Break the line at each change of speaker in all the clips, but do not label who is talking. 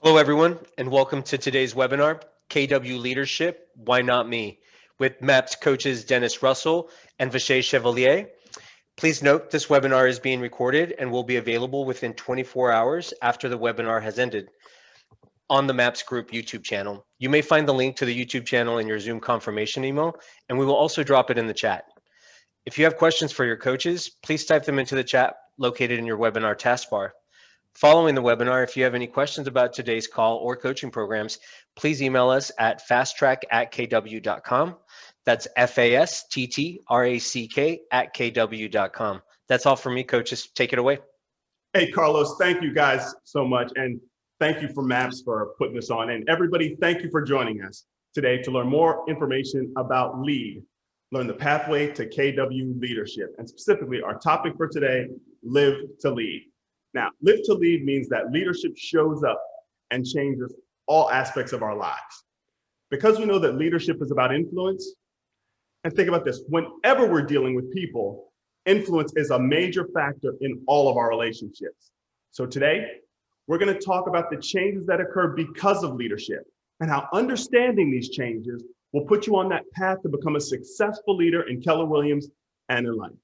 Hello, everyone, and welcome to today's webinar, KW Leadership, Why Not Me, with MAPS coaches Dennis Russell and Vasha Chevalier. Please note this webinar is being recorded and will be available within 24 hours after the webinar has ended on the MAPS Group YouTube channel. You may find the link to the YouTube channel in your Zoom confirmation email, and we will also drop it in the chat. If you have questions for your coaches, please type them into the chat located in your webinar taskbar. Following the webinar, if you have any questions about today's call or coaching programs, please email us at fasttrack@kw.com. That's FASTTRACK@kw.com. That's all for me, coaches. Take it away.
Hey, Carlos, thank you guys so much. And thank you for MAPS for putting this on. And everybody, thank you for joining us today to learn more information about LEAD. Learn the pathway to KW leadership. And specifically, our topic for today, Live to Lead. Now, live to lead means that leadership shows up and changes all aspects of our lives. Because we know that leadership is about influence, and think about this, whenever we're dealing with people, influence is a major factor in all of our relationships. So today, we're going to talk about the changes that occur because of leadership and how understanding these changes will put you on that path to become a successful leader in Keller Williams and in life.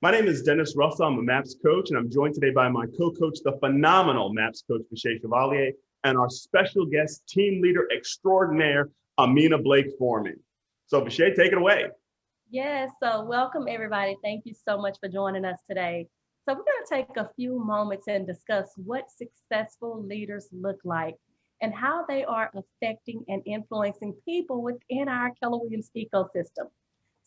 My name is Dennis Russel. I'm a MAPS coach, and I'm joined today by my co-coach, the phenomenal MAPS coach, Vasha Chevalier, and our special guest, team leader extraordinaire, Amina Blake Foreman. So Vasha, take it away.
Yes, so welcome everybody. Thank you so much for joining us today. So we're going to take a few moments and discuss what successful leaders look like and how they are affecting and influencing people within our Keller Williams ecosystem.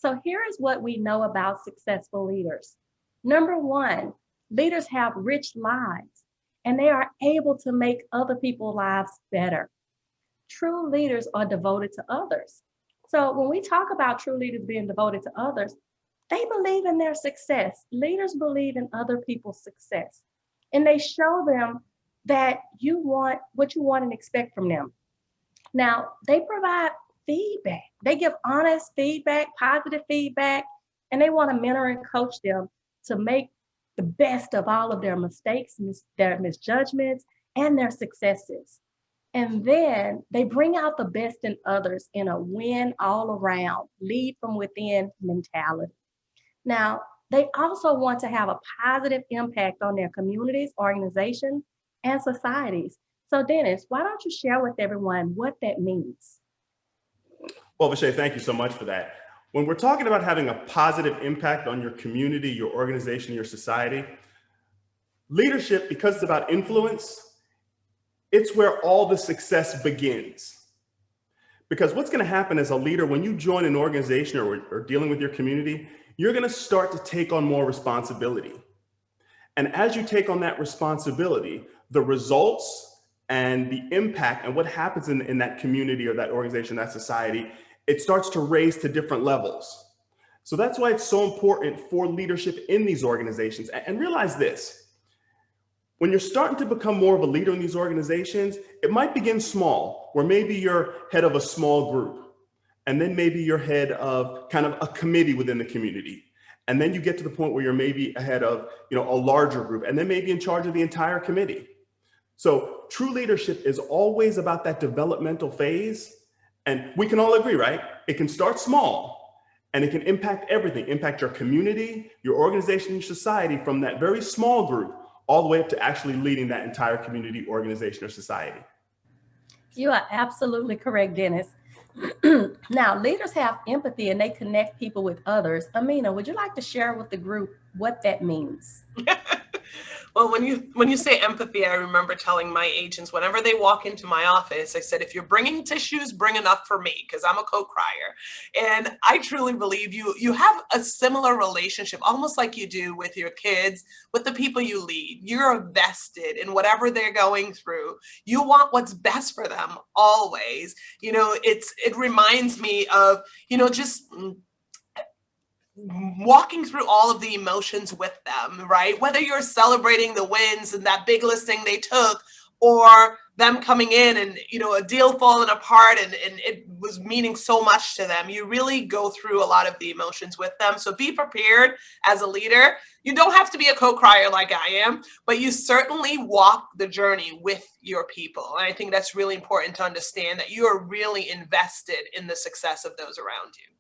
So here is what we know about successful leaders. Number one, leaders have rich lives and they are able to make other people's lives better. True leaders are devoted to others. So when we talk about true leaders being devoted to others, they believe in their success. Leaders believe in other people's success. And they show them that you want what you want and expect from them. Now, they provide feedback. They give honest feedback, positive feedback, and they want to mentor and coach them to make the best of all of their mistakes, their misjudgments, and their successes. And then they bring out the best in others in a win all around, lead from within mentality. Now, they also want to have a positive impact on their communities, organizations, and societies. So Dennis, why don't you share with everyone what that means?
Well, Vasha, thank you so much for that. When we're talking about having a positive impact on your community, your organization, your society, leadership, because it's about influence, it's where all the success begins. Because what's going to happen as a leader, when you join an organization or dealing with your community, you're going to start to take on more responsibility. And as you take on that responsibility, the results and the impact and what happens in that community or that organization, that society, it starts to raise to different levels. So that's why it's so important for leadership in these organizations. And realize this, when you're starting to become more of a leader in these organizations, it might begin small, where maybe you're head of a small group, and then maybe you're head of kind of a committee within the community. And then you get to the point where you're maybe ahead of, a larger group, and then maybe in charge of the entire committee. So true leadership is always about that developmental phase. And we can all agree, right? It can start small and it can impact everything, impact your community, your organization, your society, from that very small group all the way up to actually leading that entire community, organization, or society.
You are absolutely correct, Dennis. Now, leaders have empathy and they connect people with others. Amina, would you like to share with the group what that means?
Well, when you say empathy, I remember telling my agents whenever they walk into my office, I said, if you're bringing tissues, bring enough for me, because I'm a co-crier. And I truly believe you have a similar relationship, almost like you do with your kids, with the people you lead. You're vested in whatever they're going through. You want what's best for them always. It reminds me of, just walking through all of the emotions with them, right? Whether you're celebrating the wins and that big listing they took, or them coming in and, you know, a deal falling apart and it was meaning so much to them. You really go through a lot of the emotions with them. So be prepared as a leader. You don't have to be a co-crier like I am, but you certainly walk the journey with your people. And I think that's really important to understand, that you are really invested in the success of those around you.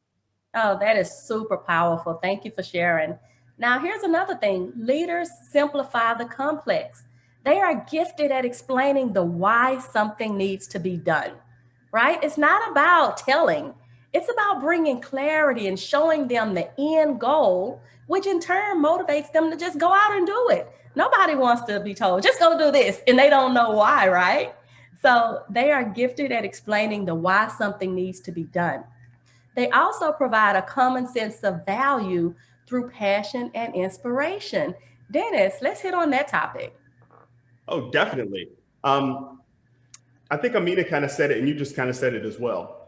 Oh, that is super powerful. Thank you for sharing. Now, here's another thing. Leaders simplify the complex. They are gifted at explaining the why something needs to be done, right? It's not about telling. It's about bringing clarity and showing them the end goal, which in turn motivates them to just go out and do it. Nobody wants to be told, just go do this, and they don't know why, right? So they are gifted at explaining the why something needs to be done. They also provide a common sense of value through passion and inspiration. Dennis, let's hit on that topic.
Oh, definitely. I think Amina kind of said it, and you just kind of said it as well.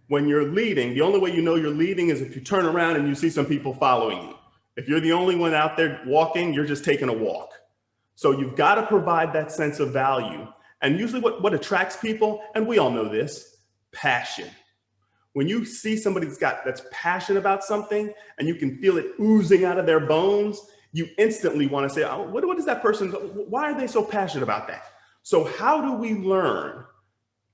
When you're leading, the only way you know you're leading is if you turn around and you see some people following you. If you're the only one out there walking, you're just taking a walk. So you've got to provide that sense of value. And usually what attracts people, and we all know this, passion. When you see somebody that's passionate about something and you can feel it oozing out of their bones, you instantly want to say, oh, what is that person, why are they so passionate about that? So how do we learn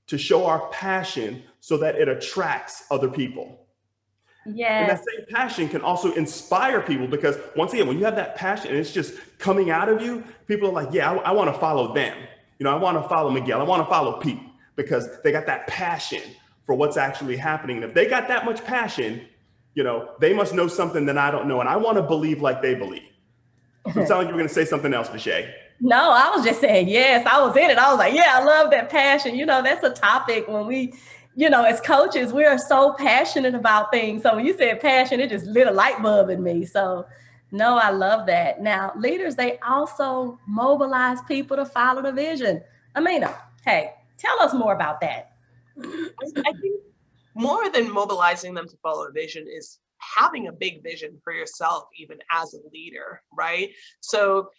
to show our passion so that it attracts other people?
Yes.
And that same passion can also inspire people, because once again, when you have that passion and it's just coming out of you, people are like, yeah, I want to follow them. You know, I want to follow Miguel. I want to follow Pete, because they got that passion for what's actually happening. And if they got that much passion, you know, they must know something that I don't know. And I want to believe like they believe. So it sounds like you were going to say something else, Vasha.
No, I was just saying, yes, I was in it. I was like, yeah, I love that passion. You know, that's a topic when we, you know, as coaches, we are so passionate about things. So when you said passion, it just lit a light bulb in me. So no, I love that. Now, leaders, they also mobilize people to follow the vision. Amina, hey, tell us more about that.
I think more than mobilizing them to follow a vision is having a big vision for yourself, even as a leader, right? So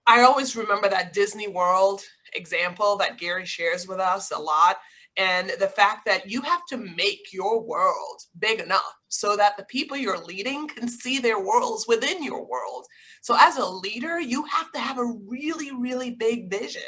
I always remember that Disney World example that Gary shares with us a lot. And the fact that you have to make your world big enough so that the people you're leading can see their worlds within your world. So as a leader, you have to have a really, really big vision.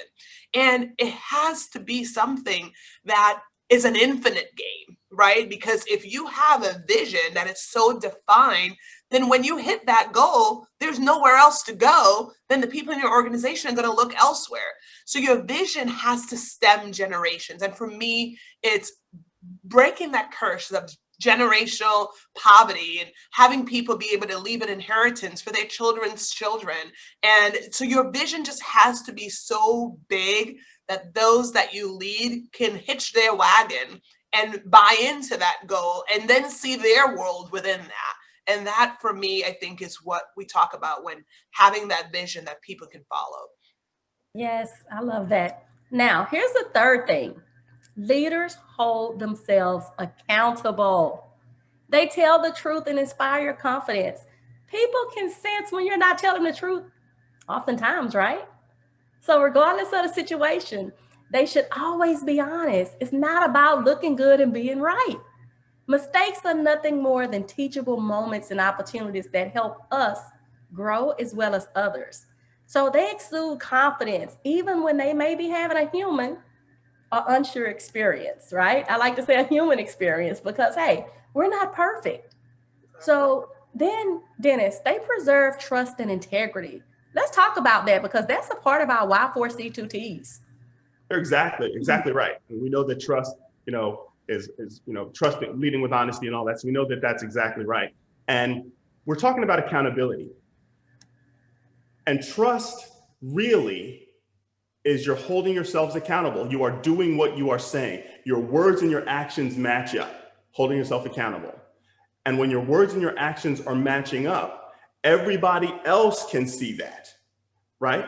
And it has to be something that is an infinite game, right? Because if you have a vision that is so defined, then when you hit that goal, there's nowhere else to go. Then the people in your organization are going to look elsewhere. So your vision has to stem generations. And for me, it's breaking that curse of generational poverty and having people be able to leave an inheritance for their children's children. And so your vision just has to be so big that those that you lead can hitch their wagon and buy into that goal and then see their world within that. And that, for me, I think is what we talk about when having that vision that people can follow.
Yes, I love that. Now, here's the third thing. Leaders hold themselves accountable. They tell the truth and inspire confidence. People can sense when you're not telling the truth, oftentimes, right? So regardless of the situation, they should always be honest. It's not about looking good and being right. Mistakes are nothing more than teachable moments and opportunities that help us grow as well as others. So they exude confidence, even when they may be having a human or unsure experience, right? I like to say a human experience because, hey, we're not perfect. So then, Dennis, they preserve trust and integrity. Let's talk about that because that's a part of our Y4C2Ts.
Exactly right. And we know that trust, is trust, leading with honesty and all that. So we know that that's exactly right. And we're talking about accountability. And trust really is you're holding yourselves accountable. You are doing what you are saying. Your words and your actions match up, holding yourself accountable. And when your words and your actions are matching up, everybody else can see that, right?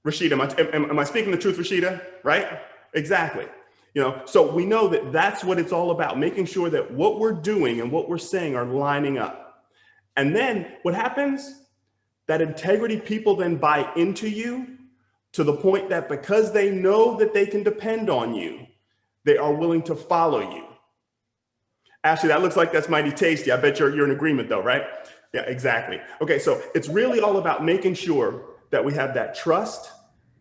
Rashida, am I speaking the truth, Rashida? Right? Exactly. So we know that that's what it's all about, making sure that what we're doing and what we're saying are lining up. And then what happens? That integrity, people then buy into you to the point that because they know that they can depend on you, they are willing to follow you. Ashley, that looks like that's mighty tasty. I bet you're in agreement though, right? Yeah, exactly. Okay, so it's really all about making sure that we have that trust,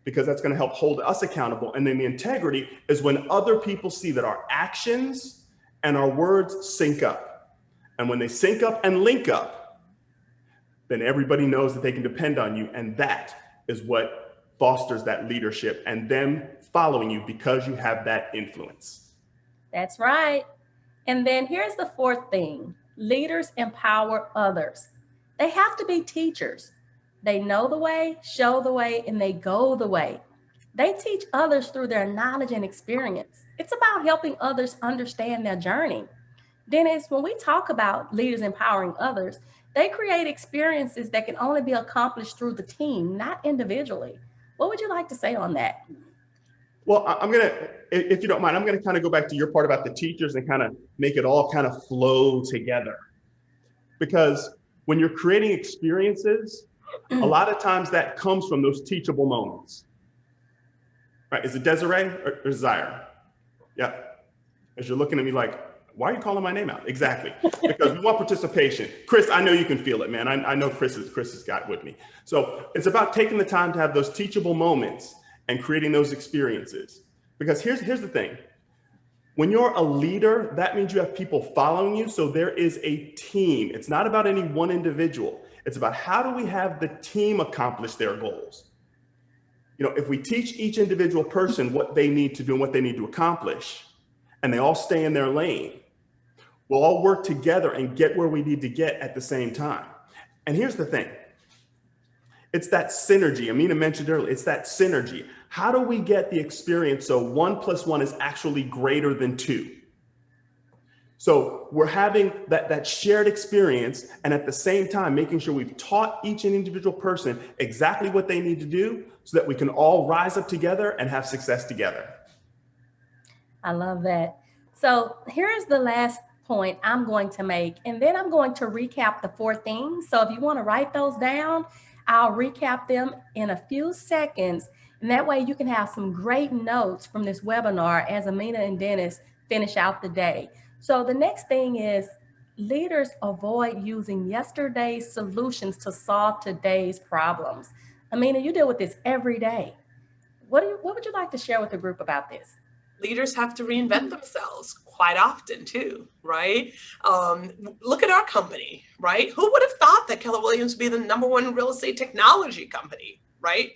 because that's going to help hold us accountable. And then the integrity is when other people see that our actions and our words sync up. And when they sync up and link up, then everybody knows that they can depend on you. And that is what fosters that leadership and them following you because you have that influence.
That's right. And then here's the fourth thing. Leaders empower others. They have to be teachers. They know the way, show the way, and they go the way. They teach others through their knowledge and experience. It's about helping others understand their journey. Dennis, when we talk about leaders empowering others, they create experiences that can only be accomplished through the team, not individually. What would you like to say on that?
Well, I'm going to, if you don't mind, I'm going to kind of go back to your part about the teachers and kind of make it all kind of flow together. Because when you're creating experiences, a lot of times that comes from those teachable moments. Right? Is it Desiree or Desire? Yeah. As you're looking at me like, why are you calling my name out? Exactly. Because we want participation. Chris, I know you can feel it, man. I know Chris has got with me. So it's about taking the time to have those teachable moments and creating those experiences. Because here's the thing. When you're a leader, that means you have people following you. So there is a team. It's not about any one individual. It's about how do we have the team accomplish their goals? You know, if we teach each individual person what they need to do and what they need to accomplish, and they all stay in their lane, we'll all work together and get where we need to get at the same time. And here's the thing. It's that synergy. Amina mentioned earlier, it's that synergy. How do we get the experience so 1 + 1 is actually greater than 2? So we're having that shared experience, and at the same time, making sure we've taught each individual person exactly what they need to do so that we can all rise up together and have success together.
I love that. So here's the last point I'm going to make, and then I'm going to recap the 4 things. So if you want to write those down, I'll recap them in a few seconds. And that way you can have some great notes from this webinar as Amina and Dennis finish out the day. So the next thing is leaders avoid using yesterday's solutions to solve today's problems. Amina, you deal with this every day. What would you like to share with the group about this?
Leaders have to reinvent themselves quite often too, right? Look at our company, right? Who would have thought that Keller Williams would be the #1 real estate technology company, right?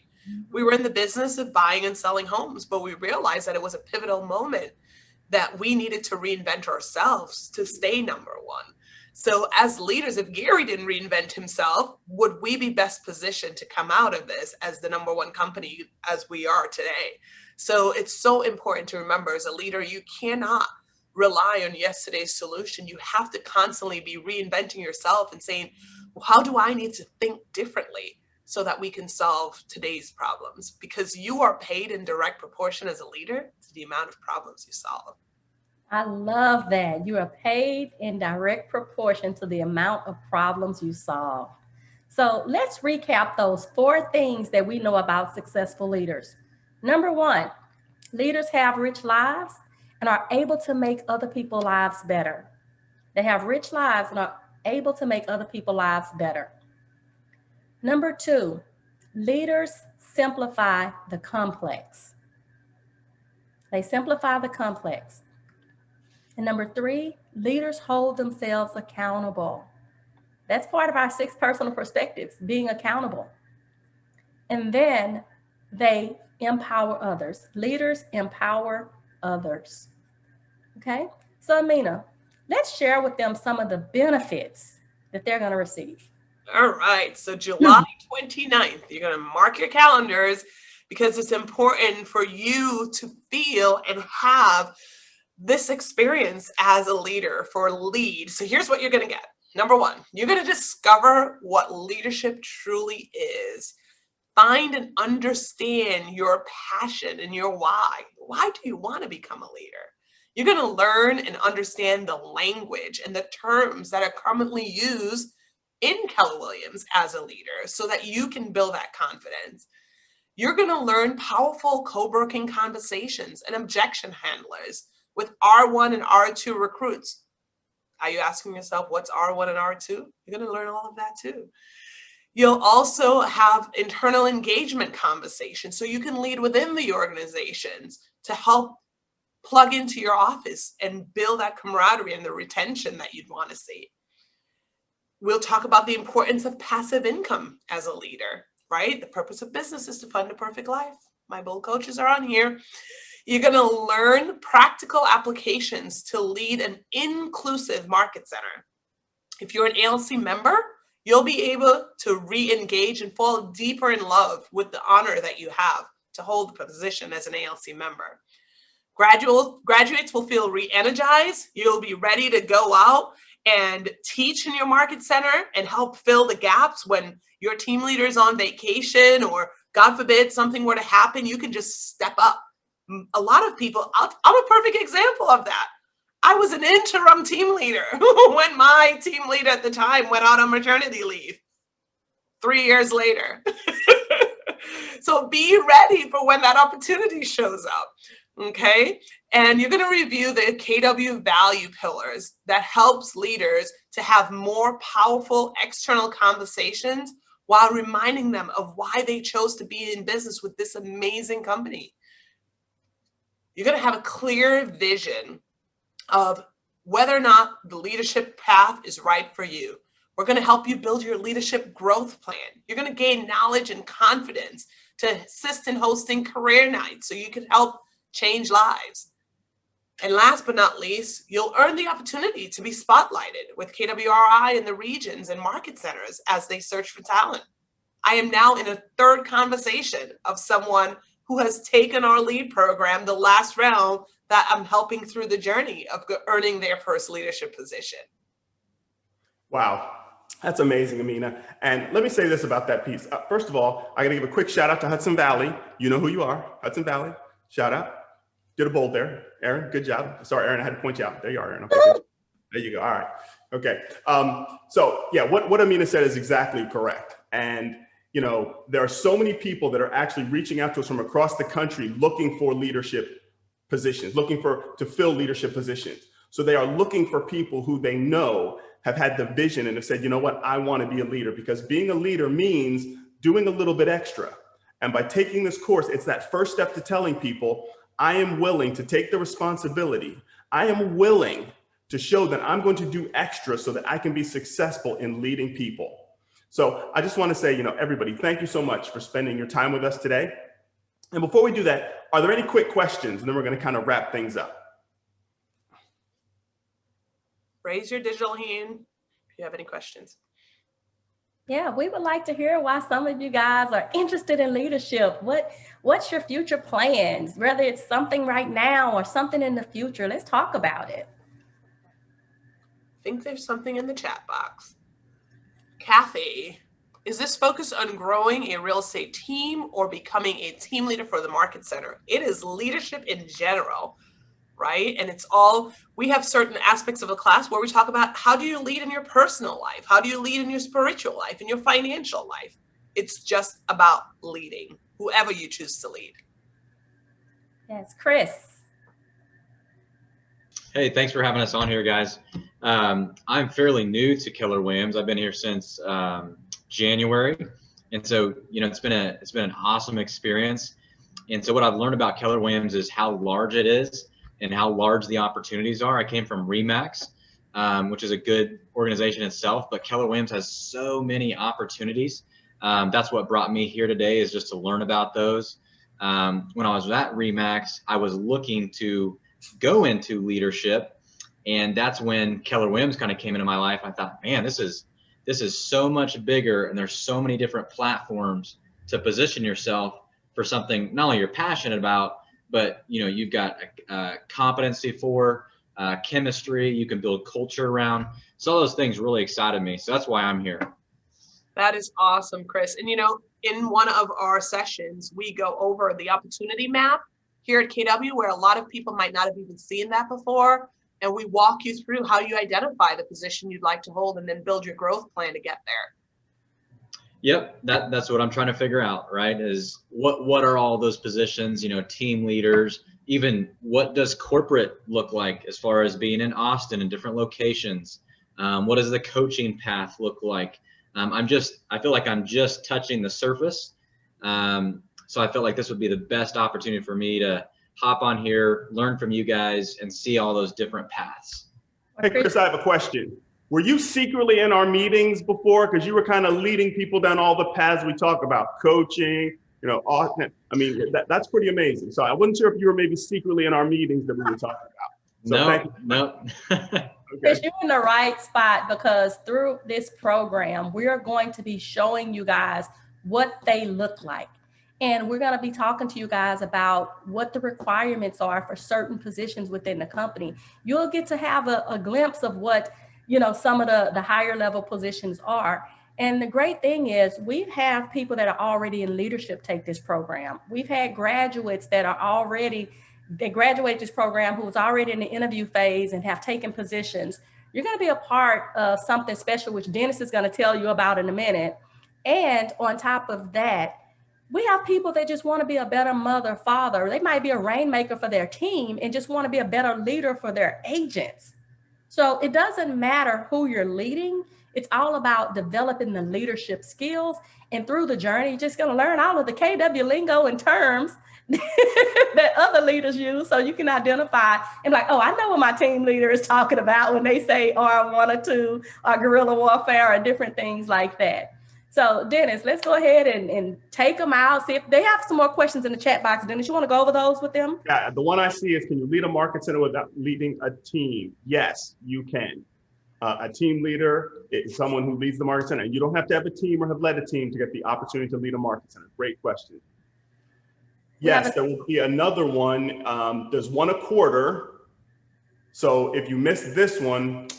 We were in the business of buying and selling homes, but we realized that it was a pivotal moment that we needed to reinvent ourselves to stay #1. So as leaders, if Gary didn't reinvent himself, would we be best positioned to come out of this as the #1 company as we are today? So it's so important to remember, as a leader, you cannot rely on yesterday's solution. You have to constantly be reinventing yourself and saying, well, how do I need to think differently so that we can solve today's problems? Because you are paid in direct proportion as a leader to the amount of problems you solve.
I love that. You are paid in direct proportion to the amount of problems you solve. So let's recap those 4 things that we know about successful leaders. Number 1, leaders have rich lives and are able to make other people's lives better. They have rich lives and are able to make other people's lives better. Number 2, leaders simplify the complex. They simplify the complex. And number 3, leaders hold themselves accountable. That's part of our 6 personal perspectives, being accountable. And then they empower others. Leaders empower others. Okay? So Amina, let's share with them some of the benefits that they're going to receive.
All right. So July 29th, you're going to mark your calendars because it's important for you to feel and have this experience as a leader for lead. So here's what you're going to get. Number 1, you're going to discover what leadership truly is. Find and understand your passion and your why. Why do you want to become a leader? You're going to learn and understand the language and the terms that are commonly used in Keller Williams as a leader so that you can build that confidence. You're going to learn powerful co-broking conversations and objection handlers with R1 and R2 recruits. Are you asking yourself, what's R1 and R2? You're going to learn all of that too. You'll also have internal engagement conversations, so you can lead within the organizations to help plug into your office and build that camaraderie and the retention that you'd want to see. We'll talk about the importance of passive income as a leader, right? The purpose of business is to fund a perfect life. My bold coaches are on here. You're going to learn practical applications to lead an inclusive market center. If you're an ALC member, you'll be able to re-engage and fall deeper in love with the honor that you have to hold the position as an ALC member. Graduates will feel re-energized. You'll be ready to go out and teach in your market center and help fill the gaps when your team leader is on vacation, or God forbid something were to happen, you can just step up. A lot of people, I'm a perfect example of that. I was an interim team leader when my team leader at the time went out on maternity leave 3 years later. So be ready for when that opportunity shows up, okay? And you're going to review the KW value pillars that helps leaders to have more powerful external conversations while reminding them of why they chose to be in business with this amazing company. You're going to have a clear vision of whether or not the leadership path is right for you. We're going to help you build your leadership growth plan. You're going to gain knowledge and confidence to assist in hosting career nights so you can help change lives. And last but not least, you'll earn the opportunity to be spotlighted with KWRI in the regions and market centers as they search for talent. I am now in a third conversation of someone who has taken our lead program, the last round, that I'm helping through the journey of earning their first leadership position.
Wow, that's amazing, Amina. And let me say this about that piece. First of all, I got to give a quick shout out to Hudson Valley. You know who you are, Hudson Valley. Shout out. Did a bold there, Aaron. Good job. Sorry, Aaron, I had to point you out. There you are, Aaron. Okay, there you go. All right. Okay. So yeah, what Amina said is exactly correct. And you know, there are so many people that are actually reaching out to us from across the country looking for leadership positions, looking to fill leadership positions. So they are looking for people who they know have had the vision and have said, you know what, I want to be a leader, because being a leader means doing a little bit extra. And by taking this course, it's that first step to telling people, I am willing to take the responsibility. I am willing to show that I'm going to do extra so that I can be successful in leading people. So I just want to say, you know, everybody, thank you so much for spending your time with us today. And before we do that, are there any quick questions? And then we're going to kind of wrap things up.
Raise your digital hand if you have any questions.
Yeah, we would like to hear why some of you guys are interested in leadership. What's your future plans? Whether it's something right now or something in the future, let's talk about it.
I think there's something in the chat box. Kathy, is this focused on growing a real estate team or becoming a team leader for the market center? It is leadership in general, right? And it's all, we have certain aspects of the class where we talk about how do you lead in your personal life? How do you lead in your spiritual life, in your financial life? It's just about leading, whoever you choose to lead.
Yes, Chris.
Hey, thanks for having us on here, guys. I'm fairly new to Keller Williams. I've been here since January, and so you know it's been an awesome experience. And so what I've learned about Keller Williams is how large it is and how large the opportunities are. I came from Remax, which is a good organization itself, but Keller Williams has so many opportunities. That's what brought me here today, is just to learn about those. When I was at Remax, I was looking to go into leadership, and that's when Keller Williams kind of came into my life. I thought, man, this is so much bigger, and there's so many different platforms to position yourself for something not only you're passionate about, but you know you've got a competency for, chemistry, you can build culture around. So all those things really excited me. So that's why I'm here.
That is awesome, Chris. And you know, in one of our sessions, we go over the opportunity map here at KW, where a lot of people might not have even seen that before. And we walk you through how you identify the position you'd like to hold and then build your growth plan to get there.
Yep, that's what I'm trying to figure out, right? Is what are all those positions, team leaders, even what does corporate look like as far as being in Austin in different locations? What does the coaching path look like? I feel like I'm just touching the surface. So I felt like this would be the best opportunity for me to hop on here, learn from you guys, and see all those different paths.
Hey, Chris, I have a question. Were you secretly in our meetings before? Because you were kind of leading people down all the paths we talk about, coaching, Austin. I mean, that's pretty amazing. So I wasn't sure if you were maybe secretly in our meetings that we were talking about. So thank you.
No.
Because you're in the right spot, because through this program, we're going to be showing you guys what they look like. And we're going to be talking to you guys about what the requirements are for certain positions within the company. You'll get to have a glimpse of what, some of the higher level positions are. And the great thing is we have people that are already in leadership take this program. We've had graduates that they graduate this program who was already in the interview phase and have taken positions. You're going to be a part of something special, which Dennis is going to tell you about in a minute. And on top of that, we have people that just want to be a better mother, father. They might be a rainmaker for their team and just want to be a better leader for their agents. So it doesn't matter who you're leading. It's all about developing the leadership skills. And through the journey, you're just going to learn all of the KW lingo and terms that other leaders use, so you can identify and like, oh, I know what my team leader is talking about when they say R1 or 2 or guerrilla warfare or different things like that. So Dennis, let's go ahead and take them out. See if they have some more questions in the chat box. Dennis, you want to go over those with them?
Yeah, the one I see is, can you lead a market center without leading a team? Yes, you can. A team leader is someone who leads the market center. And you don't have to have a team or have led a team to get the opportunity to lead a market center. Great question. Yes, there will be another one. There's one a quarter. So if you miss this one,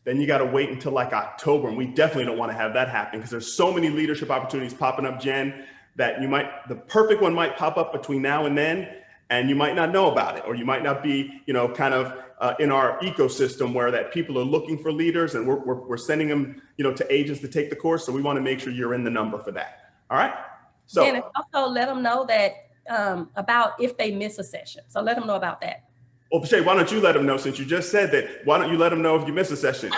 then you got to wait until like October. And we definitely don't want to have that happen because there's so many leadership opportunities popping up, Jen, that the perfect one might pop up between now and then, and you might not know about it, or you might not be, kind of in our ecosystem where that people are looking for leaders and we're sending them, to agents to take the course. So we want to make sure you're in the number for that. All right. So
Dennis, also let them know that about if they miss a session. So let them know about that.
Well, Vasha, why don't you let them know, since you just said that? Why don't you let them know if you miss a session?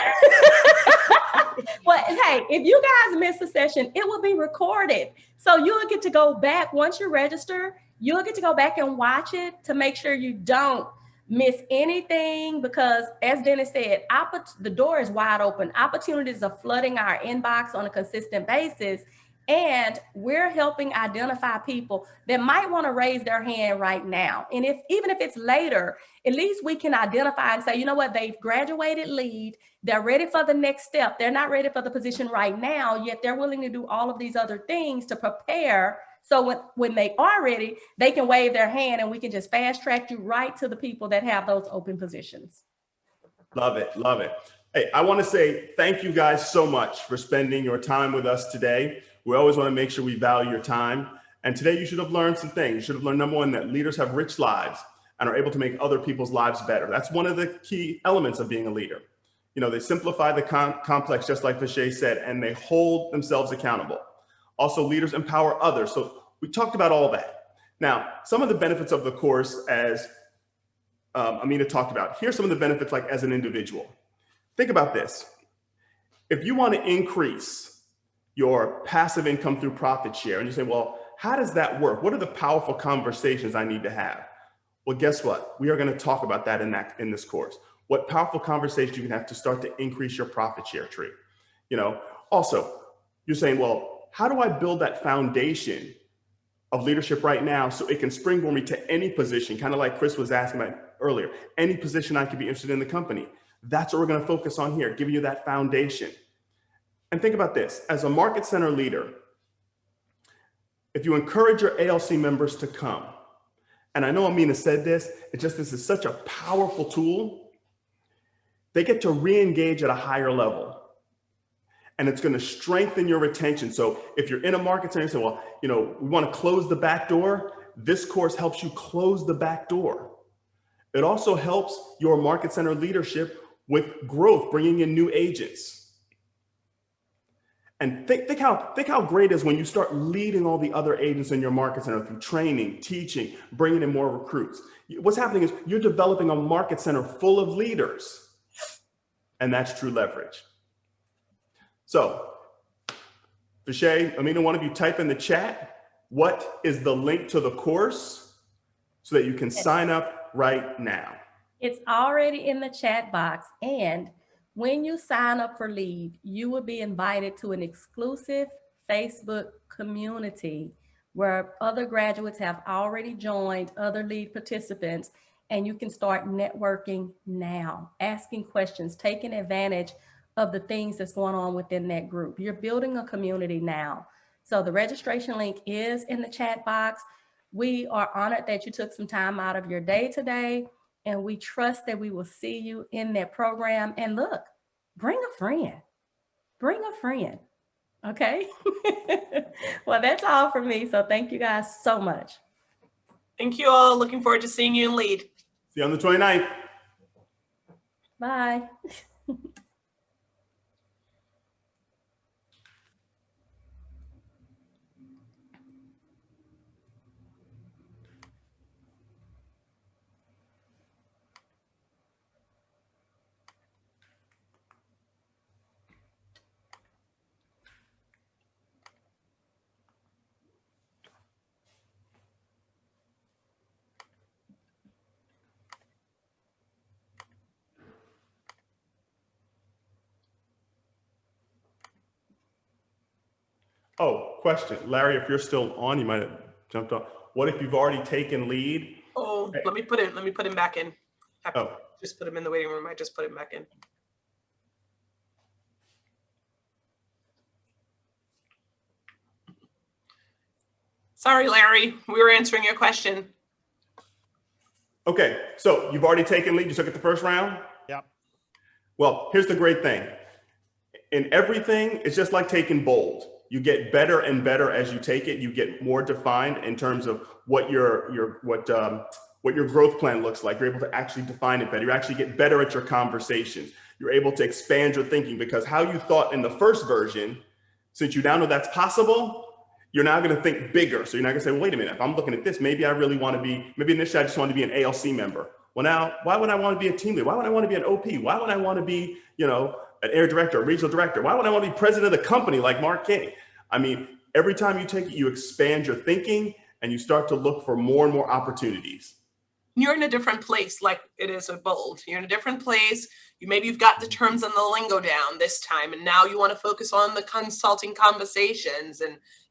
Well, hey, if you guys miss a session, it will be recorded. So you'll get to go back once you register. You'll get to go back and watch it to make sure you don't miss anything, because as Dennis said, the door is wide open. Opportunities are flooding our inbox on a consistent basis. And we're helping identify people that might want to raise their hand right now. And even if it's later, at least we can identify and say, you know what, they've graduated lead, they're ready for the next step. They're not ready for the position right now, yet they're willing to do all of these other things to prepare. So when they are ready, they can wave their hand and we can just fast track you right to the people that have those open positions.
Love it. Love it. Hey, I want to say thank you guys so much for spending your time with us today. We always want to make sure we value your time. And today you should have learned some things. You should have learned, number one, that leaders have rich lives and are able to make other people's lives better. That's one of the key elements of being a leader. They simplify the complex, just like Vasha said, and they hold themselves accountable. Also, leaders empower others. So we talked about all that. Now, some of the benefits of the course, as Amina talked about, here's some of the benefits like as an individual. Think about this. If you want to increase your passive income through profit share, and you say, well, how does that work? What are the powerful conversations I need to have? Well, guess what? We are going to talk about that in this course. What powerful conversations you can have to start to increase your profit share tree. Also, you're saying, well, how do I build that foundation of leadership right now so it can springboard me to any position, kind of like Chris was asking about earlier, any position I could be interested in the company. That's what we're going to focus on here, giving you that foundation. And think about this, as a market center leader, if you encourage your ALC members to come, and I know Amina said this, this is such a powerful tool, they get to re-engage at a higher level. And it's going to strengthen your retention. So if you're in a market center and say, well, we want to close the back door, this course helps you close the back door. It also helps your market center leadership with growth, bringing in new agents. And think how great it is when you start leading all the other agents in your market center through training, teaching, bringing in more recruits. What's happening is you're developing a market center full of leaders, and that's true leverage. So, Vasha, Amina, one of you type in the chat, what is the link to the course so that you can sign up right now?
It's already in the chat box. And when you sign up for LEAD, you will be invited to an exclusive Facebook community where other graduates have already joined, other LEAD participants, and you can start networking now, asking questions, taking advantage of the things that's going on within that group. You're building a community now. So the registration link is in the chat box. We are honored that you took some time out of your day today, and we trust that we will see you in that program. And look, bring a friend, okay? Well, that's all for me. So thank you guys so much.
Thank you all. Looking forward to seeing you in LEAD.
See you on the 29th.
Bye.
Oh, question. Larry, if you're still on, you might have jumped off. What if you've already taken LEAD?
Oh, let me put him back in.
Oh.
Just put him in the waiting room. I just put him back in. Sorry, Larry. We were answering your question.
Okay, so you've already taken LEAD. You took it the first round?
Yep.
Well, here's the great thing. In everything, it's just like taking bold. You get better and better as you take it. You get more defined in terms of what your growth plan looks like. You're able to actually define it better. You actually get better at your conversations. You're able to expand your thinking, because how you thought in the first version, since you now know that's possible, you're now going to think bigger. So you're not going to say, well, wait a minute, if I'm looking at this, maybe I really want to be, maybe initially I just want to be an ALC member. Well, now, why would I want to be a team leader? Why would I want to be an OP? Why would I want to be, an air director, a regional director? Why would I want to be president of the company like Mark King? I mean, every time you take it, you expand your thinking and you start to look for more and more opportunities.
You're in a different place, like it is with bold. You're in a different place. Maybe you've got the terms and the lingo down this time, and now you want to focus on the consulting conversations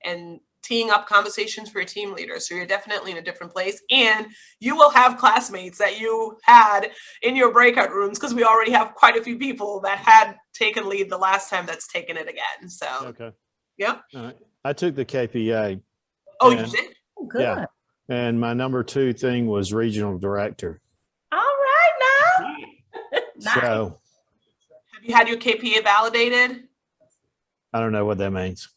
and teeing up conversations for your team leader. So you're definitely in a different place, and you will have classmates that you had in your breakout rooms, because we already have quite a few people that had taken LEAD the last time that's taken it again. So
Okay.
yeah.
All right. I took the KPA.
Oh,
and,
you did?
Oh, good.
Yeah. And my number 2 thing was regional director.
All right now. Nice.
So
Have you had your KPA validated?
I don't know what that means.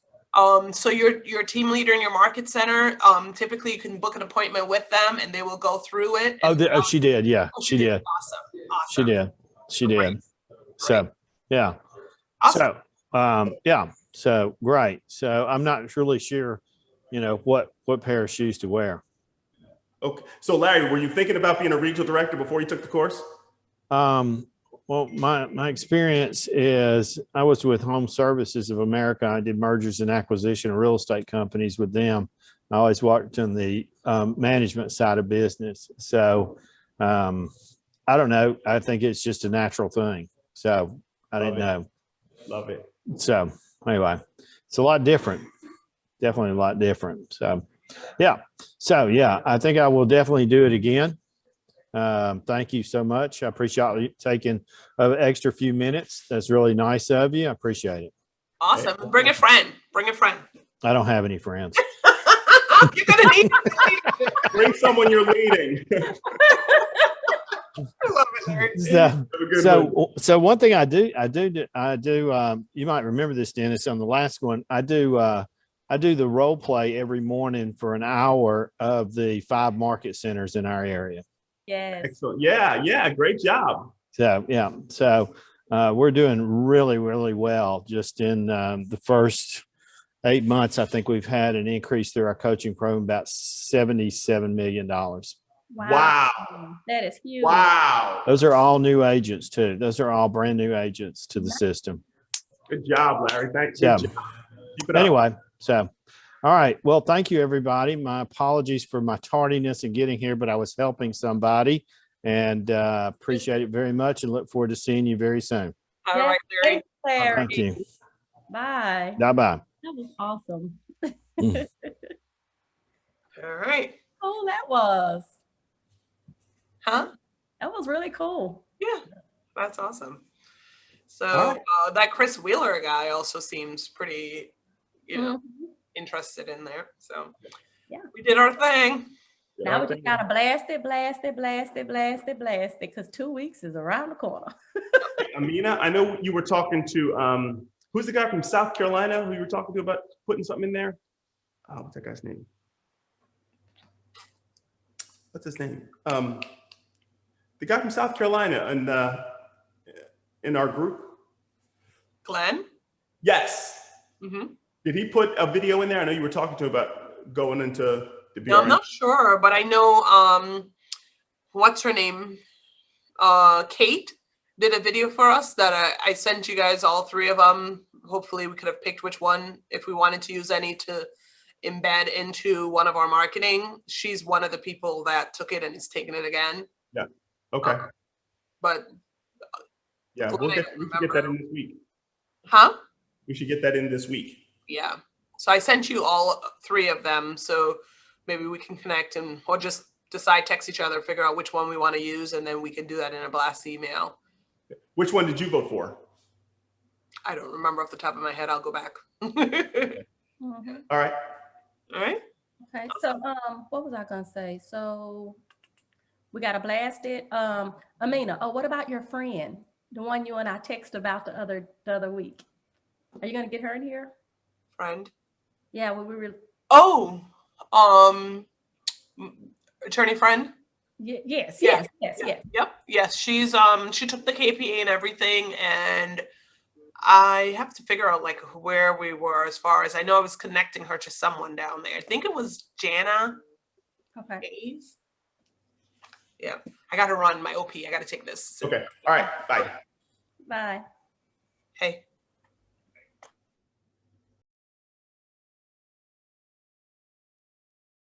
So your team leader in your market center, typically you can book an appointment with them and they will go through it.
Oh, she did. Yeah, she did.
Awesome.
She did.
Great.
So, yeah.
Awesome.
So, yeah. So great. So I'm not really sure, what pair of shoes to wear.
Okay. So Larry, were you thinking about being a regional director before you took the course?
Well, my experience is I was with Home Services of America. I did mergers and acquisition of real estate companies with them. I always worked on the management side of business. So I don't know. I think it's just a natural thing. So I didn't know.
Love it.
So anyway, it's a lot different. Definitely a lot different. So yeah. So yeah, I think I will definitely do it again. Thank you so much. I appreciate you taking an extra few minutes. That's really nice of you. I appreciate it.
Awesome. Bring a friend.
I don't have any friends.
You're gonna need
Bring someone you're leading.
I love it, Larry.
So one thing I do, you might remember this, Dennis, on the last one, I do the role play every morning for an hour of the 5 market centers in our area.
Yes.
Excellent. Yeah. Great job.
So, yeah. So we're doing really, really well. Just in the first 8 months, I think we've had an increase through our coaching program about $77 million.
Wow.
That is huge.
Wow.
Those are all new agents too. Those are all brand new agents to the system.
Good job, Larry. Thanks.
So,
Keep it up.
anyway, so all right. Well, thank you, everybody. My apologies for my tardiness in getting here, but I was helping somebody, and appreciate it very much, and look forward to seeing you very soon.
All right, Larry.
Thanks, Larry.
Thank you.
Bye.
Bye bye.
That was awesome.
All right.
Oh, that was.
Huh?
That was really cool.
Yeah, that's awesome. So
All right.
that Chris Wheeler guy also seems pretty,
Mhm.
interested in there. So
Yeah.
we did our thing.
Now we just gotta blast it, because 2 weeks is around the corner.
Amina, I know you were talking to, who's the guy from South Carolina who you were talking to about putting something in there? Oh, what's that guy's name? What's his name? The guy from South Carolina and in our group.
Glenn?
Yes.
Mm-hmm.
Did he put a video in there? I know you were talking to him about going into the
No, I'm
BRN.
not sure, but I know what's her name? Kate did a video for us that I sent you guys, all three of them. Hopefully we could have picked which one if we wanted to use any to embed into one of our marketing. She's one of the people that took it and is taking it again.
Okay.
But
Yeah,
Glenn,
we
I
should
don't
get that
remember.
in this week.
Huh?
We should get that in this week.
Yeah. So I sent you all three of them. So maybe we can connect and or just decide, text each other, figure out which one we want to use, and then we can do that in a blast email.
Which one did you vote for?
I don't remember off the top of my head. I'll go back. All
Mhm.
All right.
right.
Okay, so what was I gonna say? So we gotta blast it. Amina, what about your friend? The one you and I texted about the other week. Are you gonna get her in here?
Friend.
Yeah, we were.
Oh, attorney friend.
Yes.
Yeah.
Yes.
Yes. She's she took the KPA and everything, and I have to figure out like where we were as far as I know. I was connecting her to someone down there. I think it was Jana
Okay.
Hayes. Yeah, I got to run my OP. I got to take this.
Okay. All right. Bye.
Bye.
Hey.